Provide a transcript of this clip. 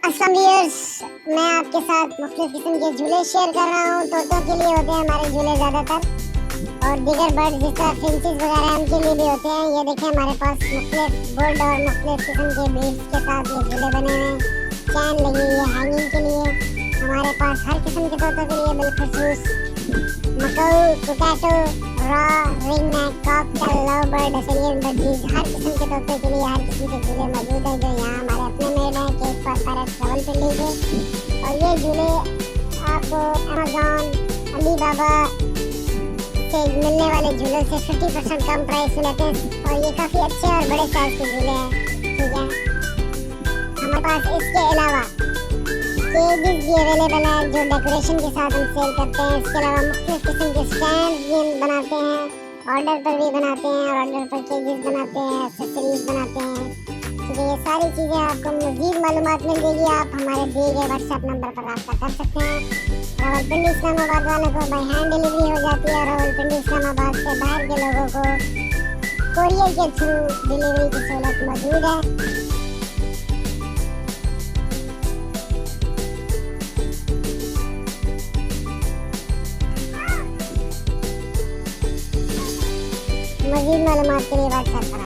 अस्सलाम व्यूअर्स, मैं आपके साथ मुख्तलिफ किस्म के झूले शेयर कर रहा हूँ। तोतों के लिए होते हैं हमारे झूले ज़्यादातर, और दीगर बर्ड जिस तरह फिंचेस वगैरह उनके लिए भी होते हैं। ये देखें, हमारे पास मुख्तलिफ बर्ड और मुख्तलिफ किस्म के ब्रीड्स के साथ ये झूले बने हुए हैं। चैन लगी हुई है हैंगिंग के लिए। हमारे पास हर किस्म के तोतों के लिए बिलखसूस macaw, potato, raw, ring neck, cockatiel, love bird, Australian birdies, हर किस्म के तोतों के लिए हर किस्म के झूले मौजूद हैं जो यहाँ हमारे अपने मेड हैं केक पर पैरट ट्रैवल पे लीजिए। और ये झूले आपको अमेज़ॉन, अलीबाबा से मिलने वाले झूलों से 50% कम प्राइस में लेते हैं, और ये काफ़ी अच्छे और बड़े साइज के झूले हैं। ठीक है, हमारे पास इसके अलावा केजेस भी अवेलेबल है जो डेकोरेशन के साथ हम सेल करते हैं। इसके अलावा मुख्तलिफ किस्म के स्टैंड भी हम बनाते हैं, ऑर्डर पर भी बनाते हैं, और ऑर्डर पर केजेस बनाते हैं, एक्सेसरीज बनाते हैं। ठीक है, ये सारी चीज़ें आपको मज़ीद मालूमात मिल जाएगी। आप हमारे दिए गए व्हाट्सएप नंबर पर रब्ता कर सकते हैं। रावलपिंडी इस्लामाबाद वालों को बाई हैंड डिलीवरी हो जाती है, और रावलपिंडी इस्लामाबाद से बाहर के लोगों को कोरियर के थ्रू डिलीवरी की सहूलत मौजूद है। मज़ीद मालूमात के लिए व्हाट्सएप पर